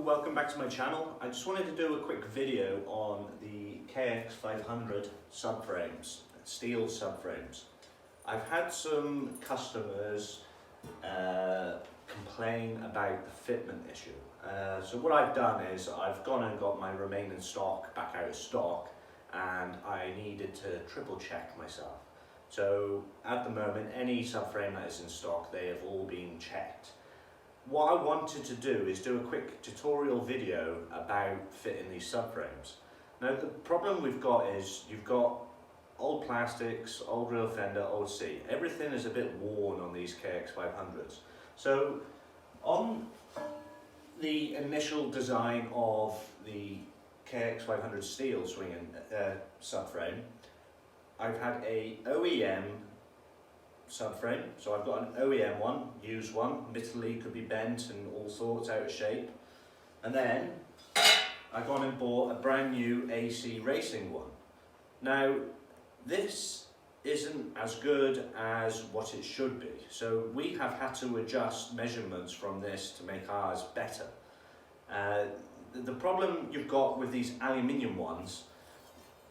welcome back to my channel. I just wanted to do a quick video on the Kx500 subframes, steel subframes. I've had some customers complain about the fitment issue. So what I've done is I've gone and got my remaining stock back out of stock, and I needed to triple check myself. So at the moment, any subframe that is in stock, they have all been checked. What I wanted to do is do a quick tutorial video about fitting these subframes. Now the problem we've got is you've got old plastics, old rear fender, old seat. Everything is a bit worn on these Kx500s. So on the initial design of the Kx500 steel swinging subframe, I've had a OEM subframe, so I've got an OEM one, used one, admittedly could be bent and all sorts, out of shape, and then I've gone and bought a brand new AC racing one. Now this isn't as good as what it should be, so we have had to adjust measurements from this to make ours better. The problem you've got with these aluminium ones,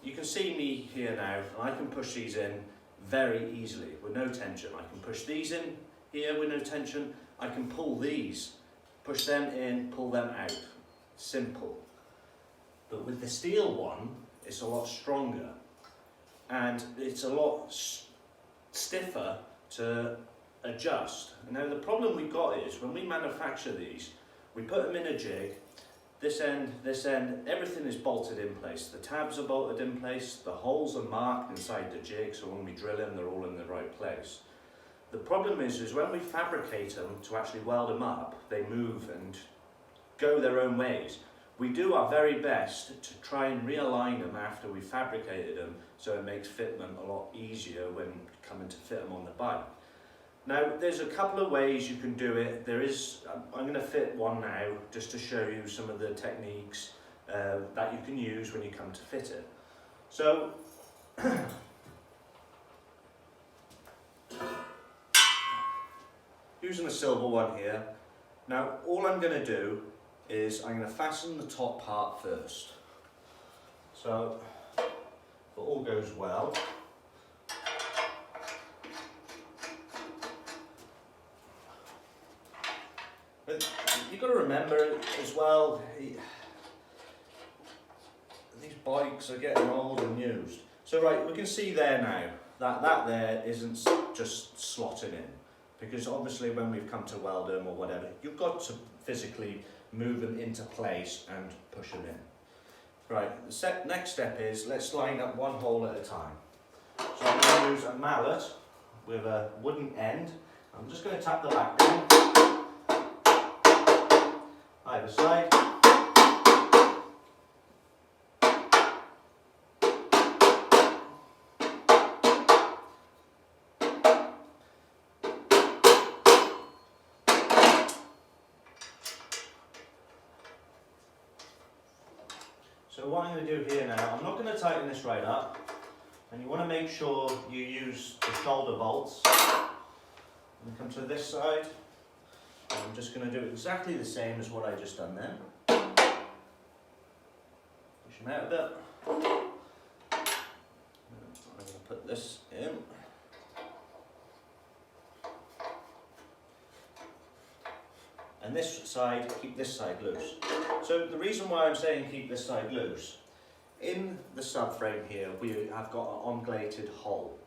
you can see me here now, and I can push these in very easily with no tension. I can push these in here with no tension. I can pull these, push them in, pull them out. Simple. But with the steel one, it's a lot stronger and it's a lot stiffer to adjust. Now the problem we've got is when we manufacture these, we put them in a jig. This end, everything is bolted in place. The tabs are bolted in place, the holes are marked inside the jig, so when we drill them, they're all in the right place. The problem is when we fabricate them to actually weld them up, they move and go their own ways. We do our very best to try and realign them after we fabricated them, so it makes fitment a lot easier when coming to fit them on the bike. Now, there's a couple of ways you can do it. I'm going to fit one now just to show you some of the techniques that you can use when you come to fit it. So, using a silver one here. Now, all I'm going to do is I'm going to fasten the top part first. So, if it all goes well, but you've got to remember as well, these bikes are getting old and used. So right, we can see there now that there isn't just slotting in, because obviously when we've come to weld them or whatever, you've got to physically move them into place and push them in. Right, the next step is let's line up one hole at a time. So I'm going to use a mallet with a wooden end. I'm just going to tap the back down. Either side. So what I'm going to do here now, I'm not going to tighten this right up, and you want to make sure you use the shoulder bolts. And come to this side. I'm just going to do exactly the same as what I just done then. Push them out a bit. I'm going to put this in. And this side, keep this side loose. So the reason why I'm saying keep this side loose, in the subframe here we have got an onglated hole.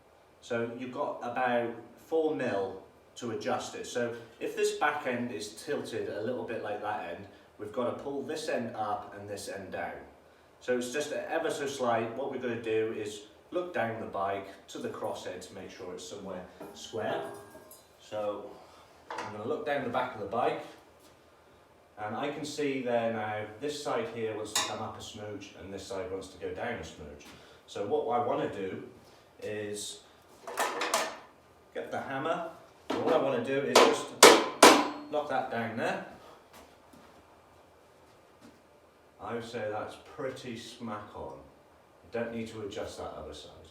So you've got about 4 mil to adjust it. So if this back end is tilted a little bit like that end, we've got to pull this end up and this end down. So it's just ever so slight. What we're going to do is look down the bike to the crosshead to make sure it's somewhere square. So I'm going to look down the back of the bike, and I can see there now this side here wants to come up a smooch and this side wants to go down a smooch. So what I want to do is get the hammer. All I want to do is just lock that down there. I would say that's pretty smack on. You don't need to adjust that other side.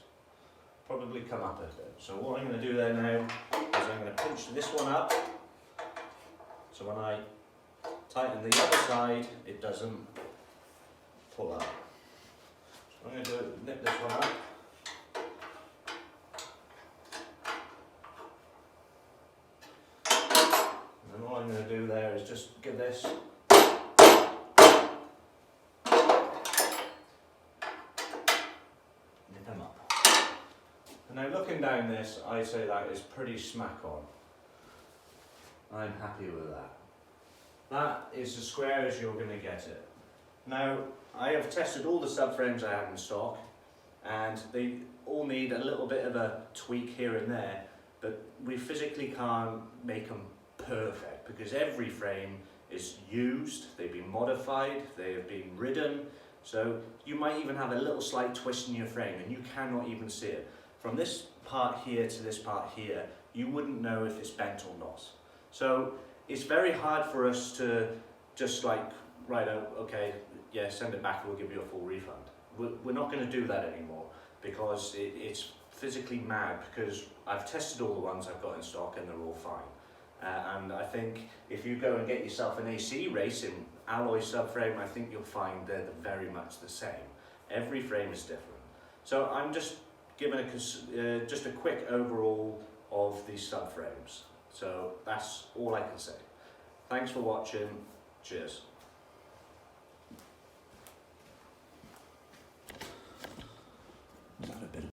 Probably come up a bit. So what I'm going to do there now is I'm going to pinch this one up. So when I tighten the other side, it doesn't pull out. So I'm going to nip this one out. And all I'm going to do there is just give this them up. And now looking down this, I say that is pretty smack on. I'm happy with that. That is as square as you're going to get it. Now, I have tested all the subframes I have in stock, and they all need a little bit of a tweak here and there, but we physically can't make them perfect because every frame is used, they've been modified, they have been ridden. So you might even have a little slight twist in your frame and you cannot even see it. From this part here to this part here, you wouldn't know if it's bent or not. So it's very hard for us to just like, right, okay, yeah, send it back and we'll give you a full refund. We're not going to do that anymore because it's physically mad, because I've tested all the ones I've got in stock and they're all fine. And I think if you go and get yourself an AC racing alloy subframe, I think you'll find they're very much the same. Every frame is different. So I'm just giving just a quick overall of these subframes. So that's all I can say. Thanks for watching. Cheers.